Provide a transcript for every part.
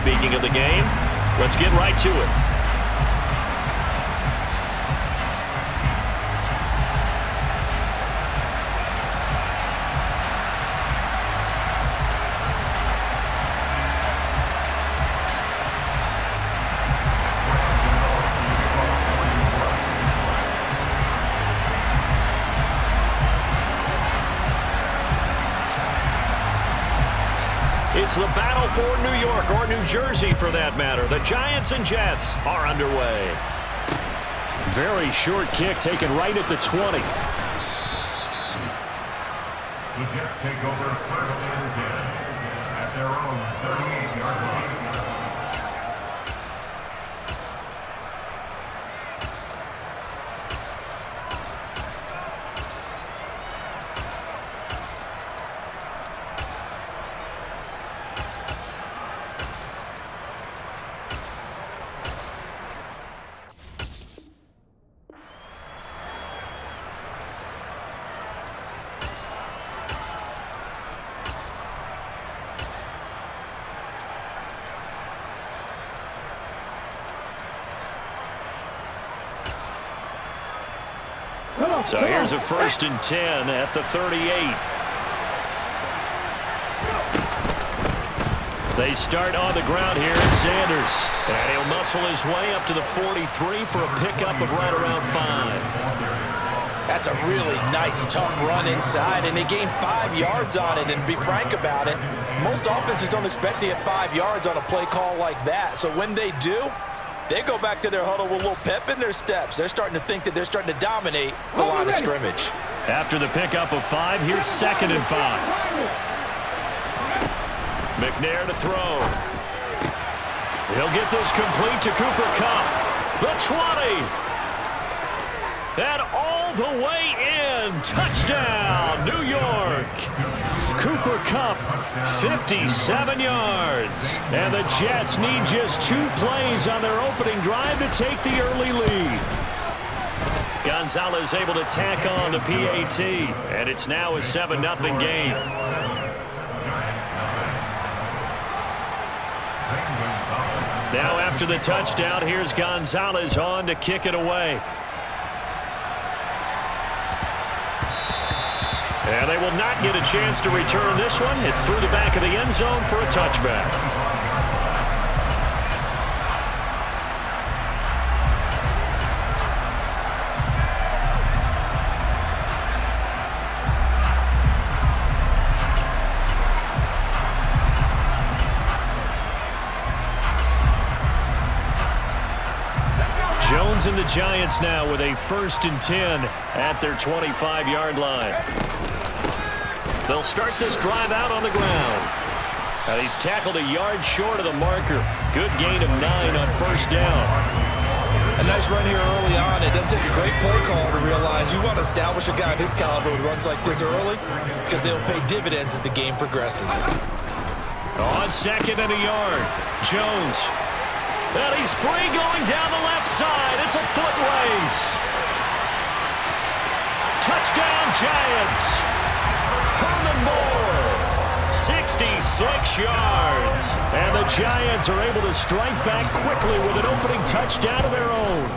Speaking of the game, let's get right to it. It's the battle for New York, or New Jersey for that matter. The Giants and Jets are underway. Very short kick taken right at the 20. The Jets take over first and 10 at their own 38-yard line. So here's a 1st and 10 at the 38. They start on the ground here at Sanders. And he'll muscle his way up to the 43 for a pickup of right around 5. That's a really nice, tough run inside, and they gained 5 yards on it. And to be frank about it, most offenses don't expect to get 5 yards on a play call like that. So when they do, they go back to their huddle with a little pep in their steps. They're starting to think that they're starting to dominate the line of scrimmage. After the pickup of 5, here's 2nd and 5. McNair to throw. He'll get this complete to Cooper Kupp. The 20. And all the way in. Touchdown, New York. Cooper Kupp, 57 yards. And the Jets need just 2 plays on their opening drive to take the early lead. Gonzalez able to tack on the PAT. And it's now a 7-0 game. Now after the touchdown, here's Gonzalez on to kick it away. And they will not get a chance to return this one. It's through the back of the end zone for a touchback. Jones and the Giants now with a 1st and 10 at their 25-yard line. They'll start this drive out on the ground. And he's tackled a yard short of the marker. Good gain of 9 on 1st down. A nice run here early on. It doesn't take a great play call to realize you want to establish a guy of his caliber with runs like this early because they'll pay dividends as the game progresses. On 2nd and a yard, Jones. And he's free going down the left side. It's a foot race. Touchdown, Giants. Herman Moore, 66 yards. And the Giants are able to strike back quickly with an opening touchdown of their own.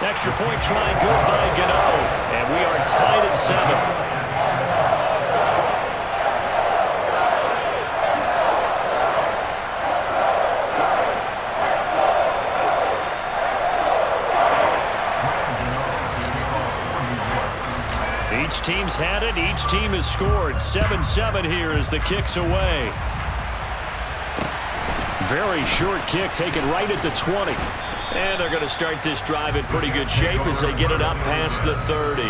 Extra point try good by Gano. And we are tied at 7. Each team's had it. Each team has scored. 7-7 here as the kick's away. Very short kick taken right at the 20. And they're going to start this drive in pretty good shape as they get it up past the 30.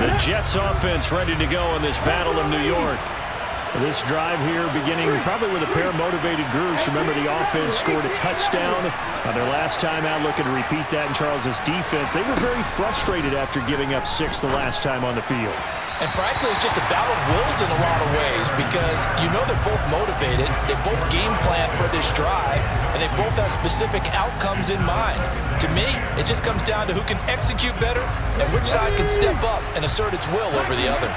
The Jets offense ready to go in this Battle of New York. This drive here beginning probably with a pair of motivated groups. Remember, the offense scored a touchdown on their last time out, looking to repeat that in Charles's defense. They were very frustrated after giving up 6 the last time on the field. And frankly, it's just a battle of wills in a lot of ways because you know they're both motivated, they both game plan for this drive, and they both have specific outcomes in mind. To me, it just comes down to who can execute better and which side can step up and assert its will over the other.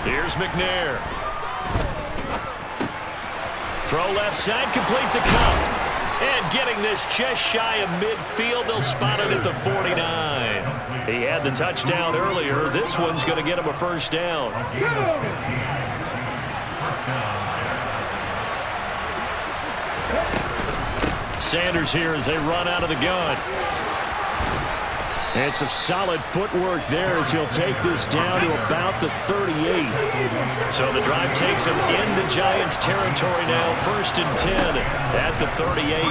Here's McNair. Throw left side, complete to Cup. And getting this just shy of midfield, they'll spot it at the 49. He had the touchdown earlier. This one's going to get him a first down. Sanders here as they run out of the gun. And some solid footwork there as he'll take this down to about the 38. So the drive takes him into Giants territory now. 1st and 10 at the 38.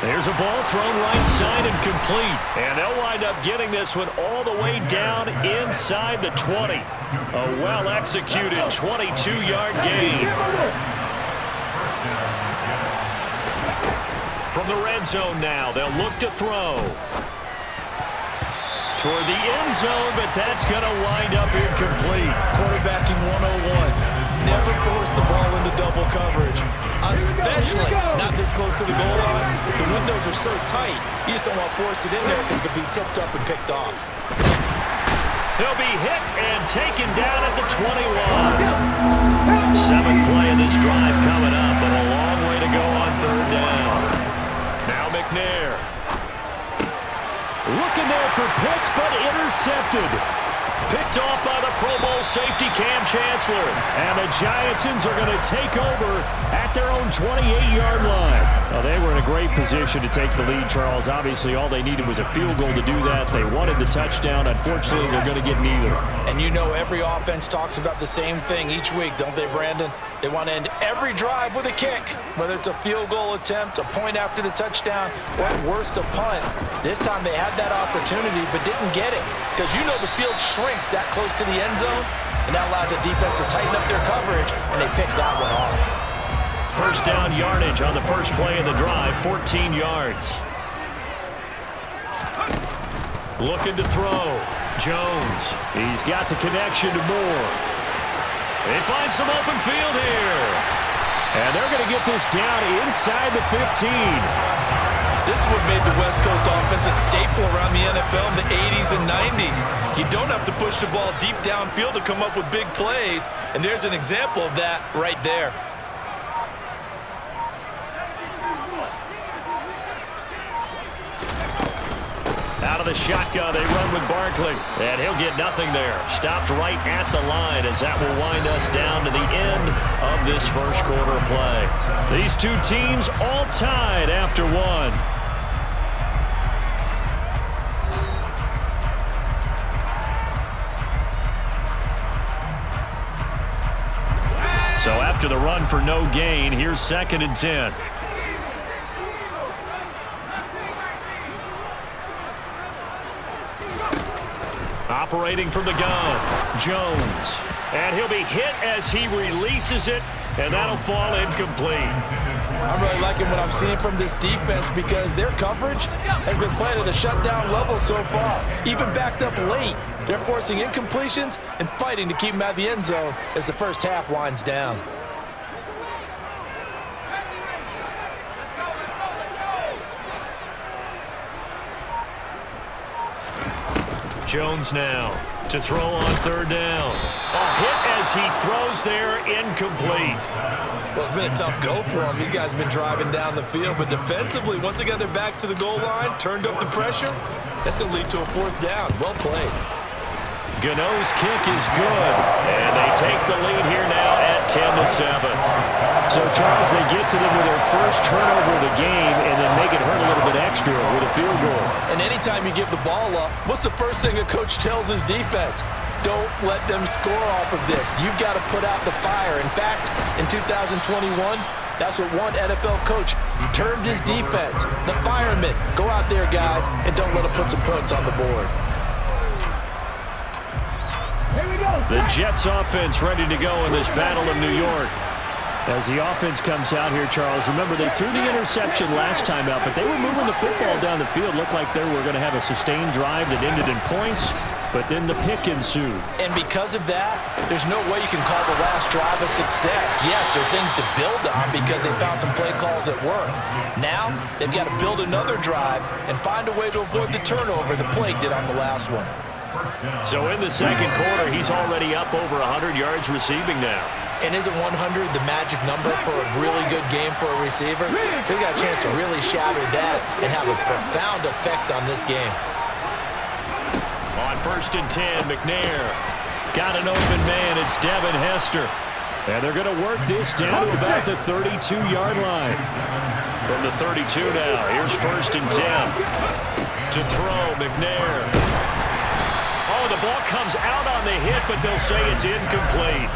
There's a ball thrown right side and complete. And they'll wind up getting this one all the way down inside the 20. A well-executed 22-yard gain. From the red zone now, they'll look to throw. Toward the end zone, but that's going to wind up incomplete. Quarterbacking 101. Never force the ball into double coverage, especially not this close to the goal line. The windows are so tight, you just don't want to force it in there because it could be tipped up and picked off. He'll be hit and taken down at the 21. 7th play of this drive coming up, but a long way to go on 3rd down. Now McNair. Looking there for Pitts, but intercepted. Picked off by the Pro Bowl safety Cam Chancellor. And the Giantsons are going to take over at their own 28-yard line. Well, they were in a great position to take the lead, Charles. Obviously, all they needed was a field goal to do that. They wanted the touchdown. Unfortunately, they're going to get neither. And you know every offense talks about the same thing each week, don't they, Brandon? They want to end every drive with a kick, whether it's a field goal attempt, a point after the touchdown, or at worst, a punt. This time they had that opportunity but didn't get it because you know the field shrinks that close to the end zone, and that allows the defense to tighten up their coverage, and they picked that one off. First down yardage on the first play of the drive, 14 yards. Looking to throw. Jones. He's got the connection to Moore. They find some open field here. And they're going to get this down inside the 15. This is what made the West Coast offense a staple around the NFL in the 80s and 90s. You don't have to push the ball deep downfield to come up with big plays, and there's an example of that right there. Out of the shotgun, they run with Barkley. And he'll get nothing there. Stopped right at the line as that will wind us down to the end of this first quarter play. These two teams all tied after one. So after the run for no gain, here's 2nd and 10. Operating from the gun, Jones. And he'll be hit as he releases it, and that'll fall incomplete. I'm really liking what I'm seeing from this defense because their coverage has been playing at a shutdown level so far. Even backed up late, they're forcing incompletions and fighting to keep them out of the end zone as the first half winds down. Jones now to throw on 3rd down. A hit as he throws there, incomplete. Well, it's been a tough go for them. These guys have been driving down the field, but defensively, once they got their backs to the goal line, turned up the pressure, that's going to lead to a 4th down. Well played. Gano's kick is good, and they take the lead here now at 10-7. So, Charles, they get to them with their first turnover of the game and then make it hurt a little bit extra with a field goal. And anytime you give the ball up, what's the first thing a coach tells his defense? Don't let them score off of this. You've got to put out the fire. In fact, in 2021, that's what one NFL coach termed his defense. The firemen. Go out there, guys, and don't let them put some points on the board. The Jets offense ready to go in this Battle of New York. As the offense comes out here, Charles, remember they threw the interception last time out, but they were moving the football down the field. Looked like they were going to have a sustained drive that ended in points. But then the pick ensued. And because of that, there's no way you can call the last drive a success. Yes, there are things to build on because they found some play calls that work. Now, they've got to build another drive and find a way to avoid the turnover the play did on the last one. So in the second quarter, he's already up over 100 yards receiving now. And isn't 100 the magic number for a really good game for a receiver? So he got a chance to really shatter that and have a profound effect on this game. On 1st and 10, McNair got an open man. It's Devin Hester. And they're going to work this down to about the 32-yard line. From the 32 now, here's 1st and 10. To throw, McNair. Oh, the ball comes out on the hit, but they'll say it's incomplete.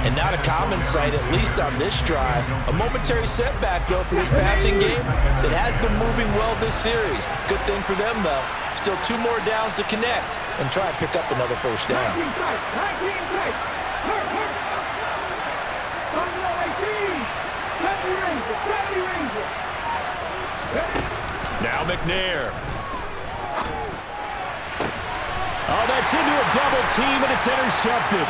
And not a common sight, at least on this drive. A momentary setback, though, for this passing game that has been moving well this series. Good thing for them, though. Still 2 more downs to connect and try and pick up another first down. Now McNair. Oh, that's into a double team, and it's intercepted.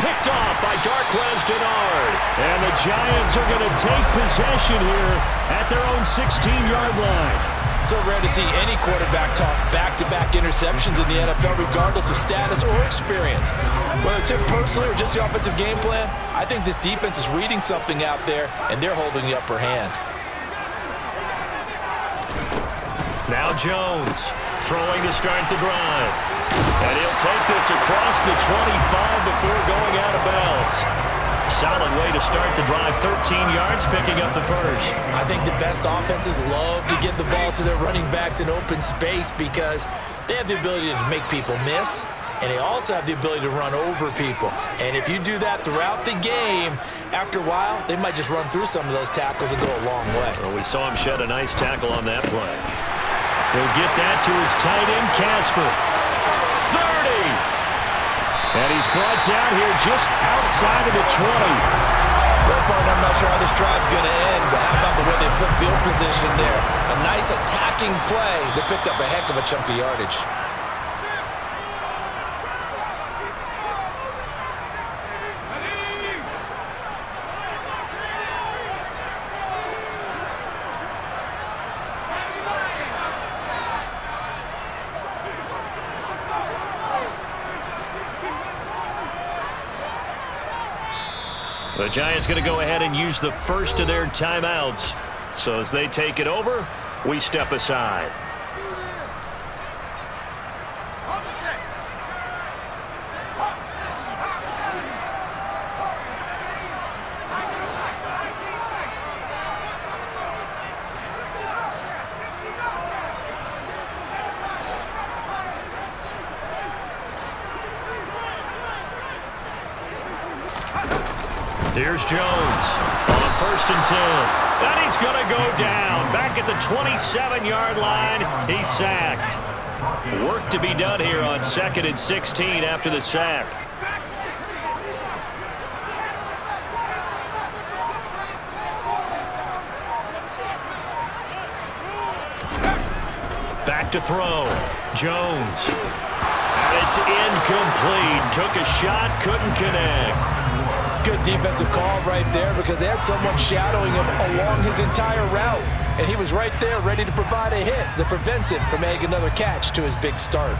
Picked off by Darquez Denard. And the Giants are going to take possession here at their own 16-yard line. So rare to see any quarterback toss back-to-back interceptions in the NFL, regardless of status or experience. Whether it's him personally or just the offensive game plan, I think this defense is reading something out there, and they're holding the upper hand. Now Jones throwing to start the drive. And he'll take this across the 25 before going out of bounds. Solid way to start the drive, 13 yards, picking up the first. I think the best offenses love to get the ball to their running backs in open space because they have the ability to make people miss, and they also have the ability to run over people. And if you do that throughout the game, after a while, they might just run through some of those tackles and go a long way. Well, we saw him shed a nice tackle on that play. He'll get that to his tight end, Casper. 30! And he's brought down here just outside of the 20. Well, partner, I'm not sure how this drive's going to end, but how about the way they flip field position there? A nice attacking play that picked up a heck of a chunk of yardage. The Giants going to go ahead and use the first of their timeouts. So as they take it over, we step aside. Here's Jones on 1st and 10. And he's going to go down. Back at the 27-yard line, he's sacked. Work to be done here on 2nd and 16 after the sack. Back to throw. Jones. And it's incomplete. Took a shot, couldn't connect. Good defensive call right there because they had someone shadowing him along his entire route. And he was right there ready to provide a hit that prevents him from making another catch to his big start.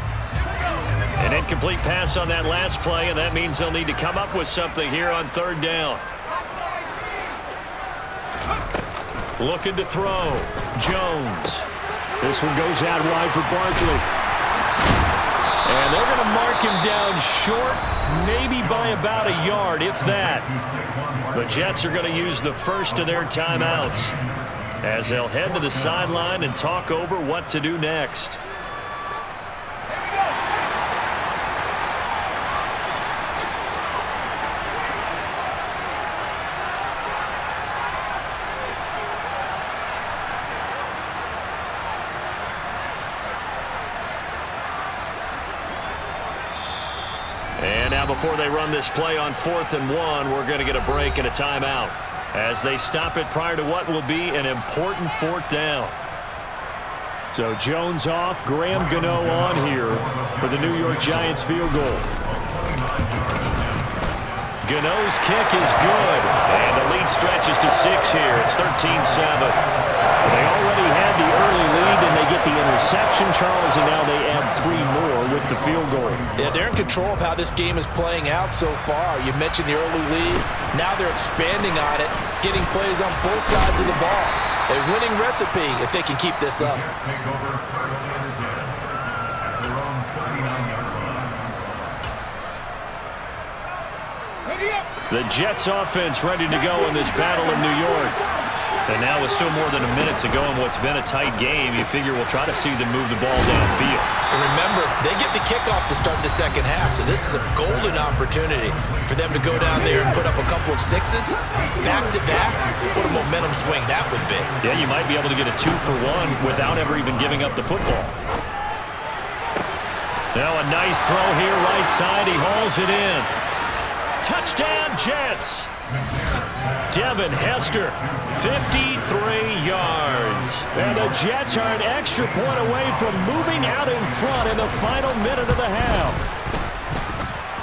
An incomplete pass on that last play, and that means they'll need to come up with something here on 3rd down. Looking to throw. Jones. This one goes out wide for Barkley. And they're going to mark him down short, maybe by about a yard, if that. The Jets are going to use the first of their timeouts as they'll head to the sideline and talk over what to do next. And now before they run this play on 4th and 1, we're going to get a break and a timeout as they stop it prior to what will be an important 4th down. So Jones off, Graham Gano on here for the New York Giants field goal. Gano's kick is good, and the lead stretches to 6 here. It's 13-7. They already had the early lead, and they get the interception, Charles, and now they add 3 more with the field goal. Yeah, they're in control of how this game is playing out so far. You mentioned the early lead. Now they're expanding on it, getting plays on both sides of the ball. A winning recipe if they can keep this up. The Jets offense ready to go in this battle in New York. And now with still more than a minute to go in what's been a tight game, you figure we'll try to see them move the ball downfield. And remember, they get the kickoff to start the second half, so this is a golden opportunity for them to go down there and put up a couple of 6s. Back-to-back, what a momentum swing that would be. Yeah, you might be able to get a 2-for-1 without ever even giving up the football. Now a nice throw here, right side. He hauls it in. Touchdown, Jets. Devin Hester, 53 yards. And the Jets are an extra point away from moving out in front in the final minute of the half.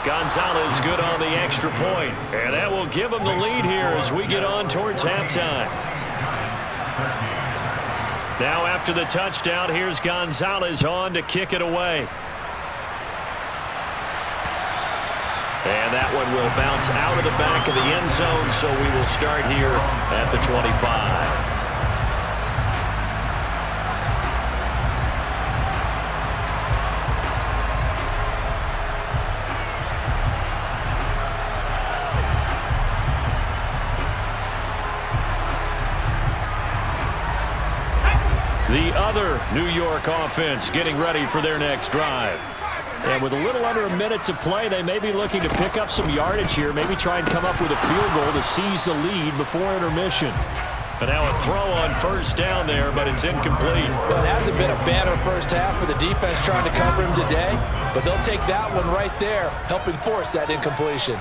Gonzalez good on the extra point, and that will give them the lead here as we get on towards halftime. Now after the touchdown, here's Gonzalez on to kick it away. And that one will bounce out of the back of the end zone, so we will start here at the 25. The other New York offense getting ready for their next drive. And with a little under a minute to play, they may be looking to pick up some yardage here, maybe try and come up with a field goal to seize the lead before intermission. But now a throw on first down there, but it's incomplete. Well, it hasn't been a banner first half for the defense trying to cover him today, but they'll take that one right there, helping force that incompletion.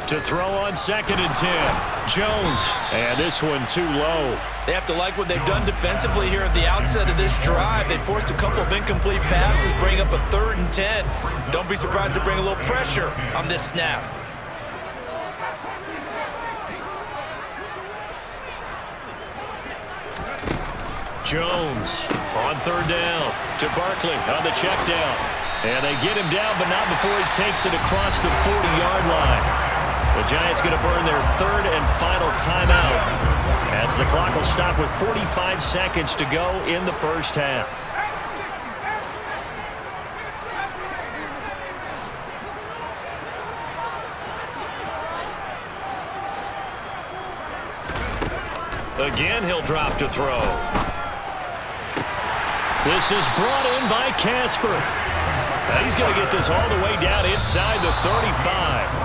To throw on 2nd and 10. Jones. And this one too low. They have to like what they've done defensively here at the outset of this drive. They forced a couple of incomplete passes, bring up a 3rd and 10. Don't be surprised to bring a little pressure on this snap. Jones on 3rd down to Barkley on the check down. And they get him down, but not before he takes it across the 40-yard line. The Giants going to burn their 3rd and final timeout as the clock will stop with 45 seconds to go in the first half. Again, he'll drop to throw. This is brought in by Casper. He's going to get this all the way down inside the 35.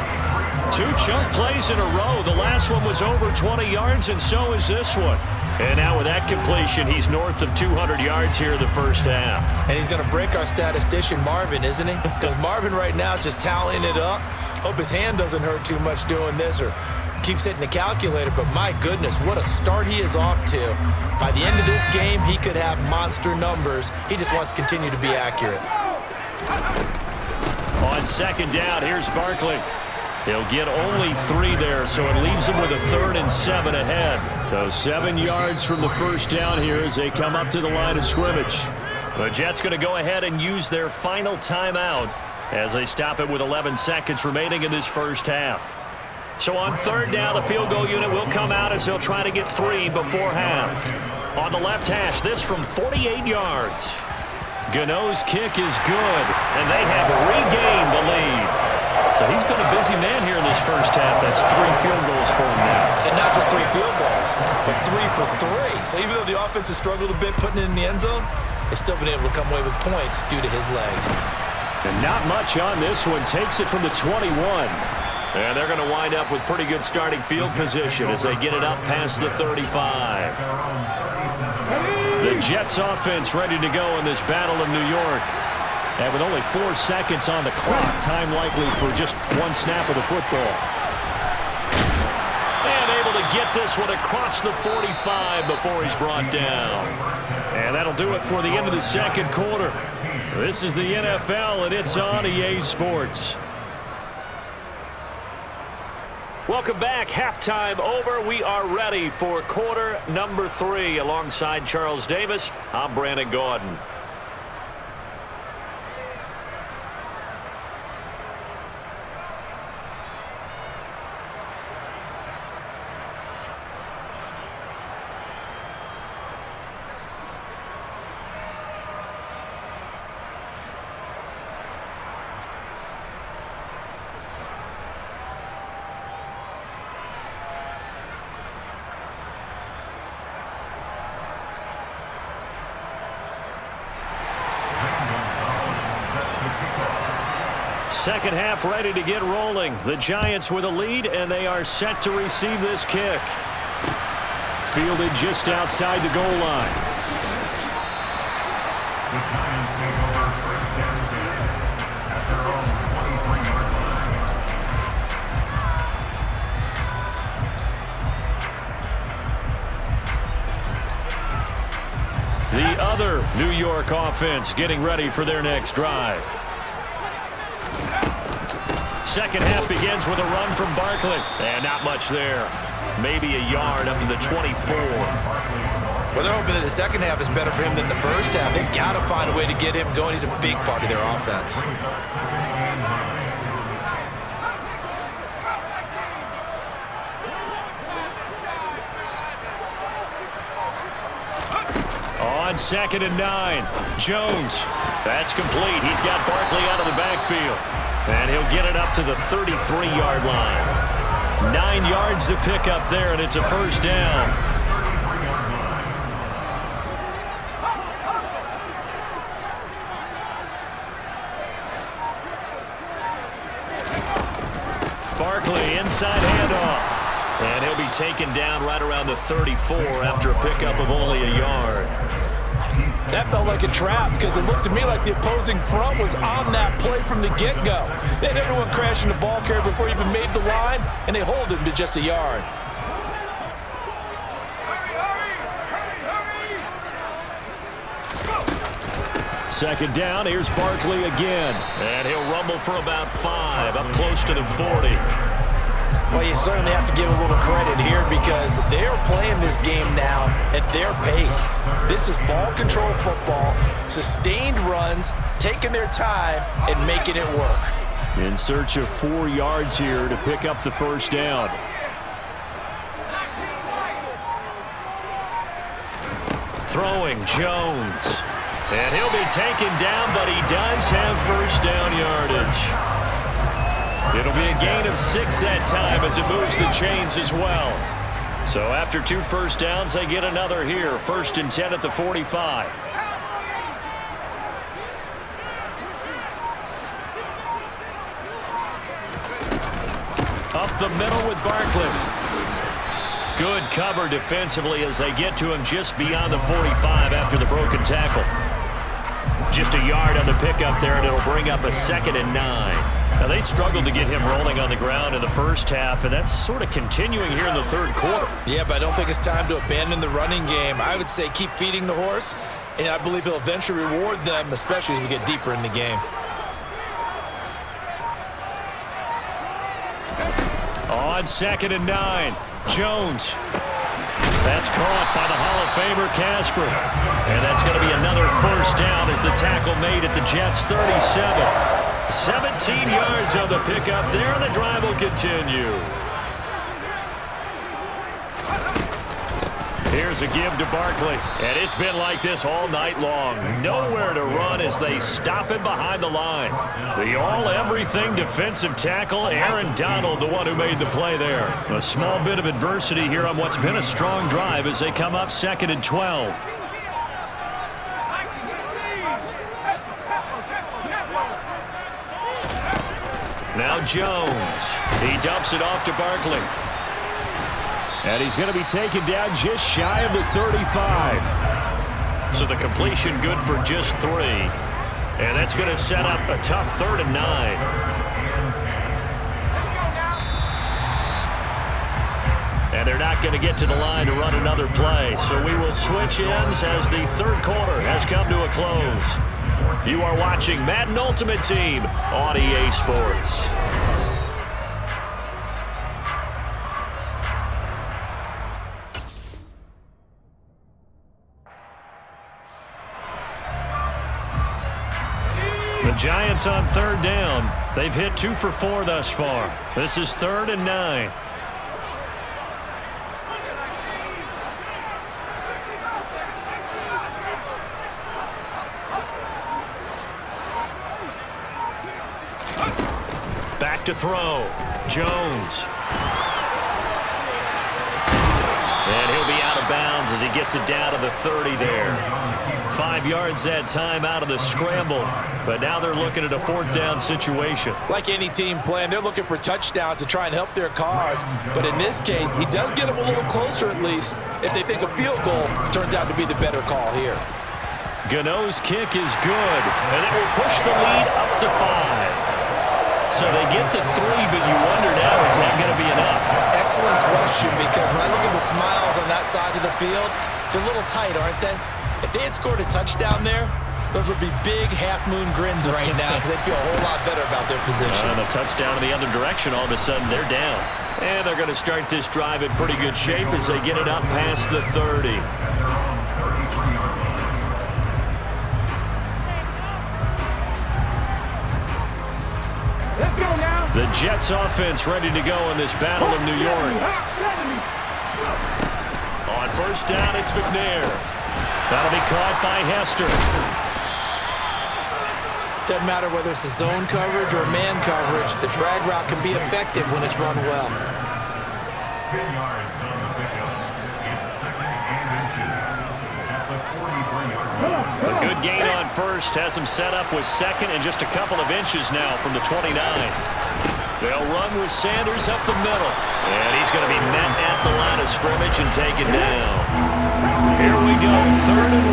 2 chunk plays in a row. The last one was over 20 yards, and so is this one. And now with that completion, he's north of 200 yards here in the first half. And he's going to break our statistician, Marvin, isn't he? Because Marvin right now is just tallying it up. Hope his hand doesn't hurt too much doing this or keeps hitting the calculator. But my goodness, what a start he is off to. By the end of this game, he could have monster numbers. He just wants to continue to be accurate. On 2nd down, here's Barkley. He'll get only 3 there, so it leaves him with a 3rd and 7 ahead. So 7 yards from the first down here as they come up to the line of scrimmage. The Jets going to go ahead and use their final timeout as they stop it with 11 seconds remaining in this first half. So on 3rd down, the field goal unit will come out as they'll try to get 3 before half. On the left hash, this from 48 yards. Gano's kick is good, and they have regained the lead. So he's been a busy man here in this first half. That's 3 field goals for him now. And not just 3 field goals, but 3 for 3. So even though the offense has struggled a bit putting it in the end zone, they've still been able to come away with points due to his leg. And not much on this one. Takes it from the 21. And they're going to wind up with pretty good starting field position as they get it up past the 35. The Jets offense ready to go in this battle of New York. And with only 4 seconds on the clock, time likely for just 1 snap of the football. to get this one across the 45 before he's brought down. And that'll do it for the end of the second quarter. This is the NFL, and it's on EA Sports. Welcome back. Halftime over. We are ready for quarter number 3. Alongside Charles Davis, I'm Brandon Gaudin. Second half ready to get rolling. The Giants with a lead, and they are set to receive this kick. Fielded just outside the goal line. The Giants take over first down at their own 23-yard line. The other New York offense getting ready for their next drive. Second half begins with a run from Barkley. And not much there. Maybe a yard up to the 24. Well, they're hoping that the second half is better for him than the first half. They've got to find a way to get him going. He's a big part of their offense. On 2nd and 9, Jones. That's complete. He's got Barkley out of the backfield. And he'll get it up to the 33-yard line. 9 yards to pick up there, and it's a first down. Barkley inside handoff. And he'll be taken down right around the 34 after a pickup of only a yard. That felt like a trap because it looked to me like the opposing front was on that play from the get-go. They had everyone crashing the ball carrier before he even made the line, and they hold him to just a yard. Second down, here's Barkley again. And he'll rumble for about 5, up close to the 40. Well, you certainly have to give a little credit here because they're playing this game now at their pace. This is ball control football, sustained runs, taking their time and making it work. In search of 4 yards here to pick up the first down. Throwing Jones. And he'll be taken down, but he does have first down yardage. It'll be a gain of 6 that time as it moves the chains as well. So after 2 first downs, they get another here. 1st and 10 at the 45. Up the middle with Barkley. Good cover defensively as they get to him just beyond the 45 after the broken tackle. Just a yard on the pickup there, and it'll bring up a 2nd and 9. Now, they struggled to get him rolling on the ground in the first half, and that's sort of continuing here in the third quarter. Yeah, but I don't think it's time to abandon the running game. I would say keep feeding the horse, and I believe he'll eventually reward them, especially as we get deeper in the game. On 2nd and 9, Jones. That's caught by the Hall of Famer Casper. And that's going to be another first down as the tackle made at the Jets' 37. 17 yards on the pickup there, and the drive will continue. Here's a give to Barkley, and it's been like this all night long. Nowhere to run as they stop him behind the line. The all-everything defensive tackle, Aaron Donald, the one who made the play there. A small bit of adversity here on what's been a strong drive as they come up 2nd and 12. Now Jones. He dumps it off to Barkley. And he's going to be taken down just shy of the 35. So the completion good for just 3. And that's going to set up a tough 3rd and 9. And And they're not going to get to the line to run another play. So we will switch ends as the third quarter has come to a close. You are watching Madden Ultimate Team on EA Sports. The Giants on third down. They've hit 2 for 4 thus far. This is 3rd and 9. Back to throw. Jones. And he'll be out of bounds as he gets it down to the 30 there. 5 yards that time out of the scramble. But now they're looking at a 4th down situation. Like any team playing, they're looking for touchdowns to try and help their cause. But in this case, he does get them a little closer at least if they think a field goal turns out to be the better call here. Gano's kick is good, and it will push the lead up to 5. So they get the 3, but you wonder now, is that going to be enough? Excellent question, because when I look at the smiles on that side of the field, they're a little tight, aren't they? If they had scored a touchdown there, those would be big half-moon grins right now because they'd feel a whole lot better about their position. And a touchdown in the other direction, all of a sudden they're down. And they're going to start this drive in pretty good shape as they get it up past the 30. The Jets offense ready to go in this Battle of New York. On first down, it's McNair. That'll be caught by Hester. Doesn't matter whether it's a zone coverage or man coverage, the drag route can be effective when it's run well. 10 yards on the pickup. It's 2nd and inches at the 43-yard line. A good gain on first has him set up with 2nd and just a couple of inches now from the 29. They'll run with Sanders up the middle. And he's going to be met at the line of scrimmage and taken down. Here we go, 3rd and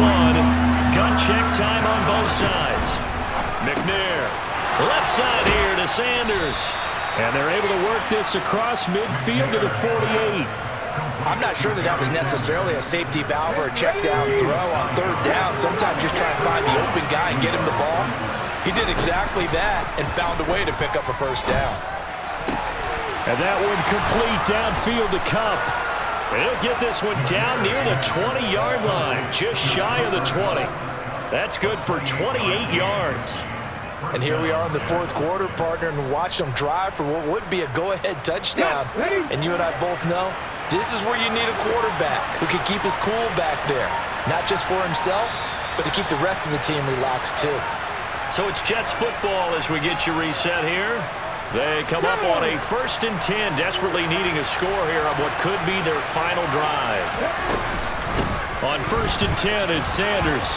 1. Gun check time on both sides. McNair, left side here to Sanders. And they're able to work this across midfield to the 48. I'm not sure that was necessarily a safety valve or a check down throw on 3rd down. Sometimes just try and find the open guy and get him the ball. He did exactly that and found a way to pick up a 1st down. And that one complete downfield to Cup. He'll get this one down near the 20-yard line, just shy of the 20. That's good for 28 yards. And here we are in the 4th quarter, partner, and watch them drive for what would be a go-ahead touchdown. And you and I both know this is where you need a quarterback who can keep his cool back there. Not just for himself, but to keep the rest of the team relaxed too. So it's Jets football as we get you reset here. They come up on a 1st and 10, desperately needing a score here on what could be their final drive. On 1st and 10, it's Sanders.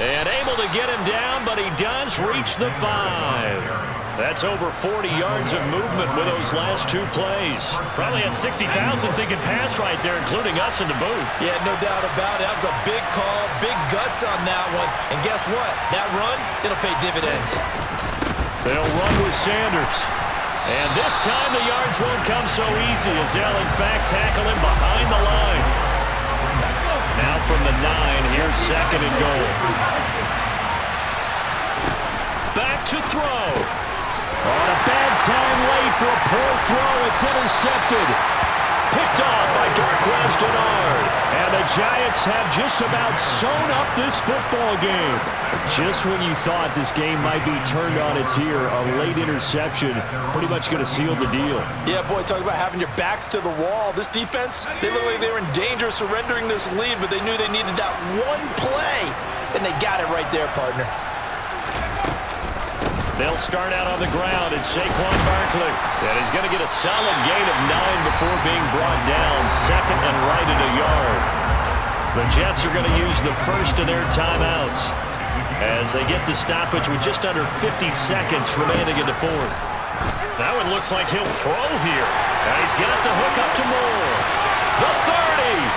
And able to get him down, but he does reach the 5. That's over 40 yards of movement with those last 2 plays. Probably had 60,000 thinking pass right there, including us in the booth. Yeah, no doubt about it. That was a big call, big guts on that one. And guess what? That run, it'll pay dividends. They'll run with Sanders. And this time the yards won't come so easy as they'll, in fact, tackle him behind the line. Now from the 9, here's 2nd and goal. Back to throw. On a bad time late for a poor throw. It's intercepted. Picked off by Darquez Dennard. And the Giants have just about sewn up this football game. Just when you thought this game might be turned on its ear, a late interception pretty much going to seal the deal. Yeah, boy, talk about having your backs to the wall. This defense, they look like they were in danger of surrendering this lead, but they knew they needed that one play, and they got it right there, partner. They'll start out on the ground. It's Saquon Barkley. And he's going to get a solid gain of 9 before being brought down. 2nd and right at a yard. The Jets are going to use the first of their timeouts as they get the stoppage with just under 50 seconds remaining in the 4th. That one looks like he'll throw here. And he's got the hook up to Moore. The 30.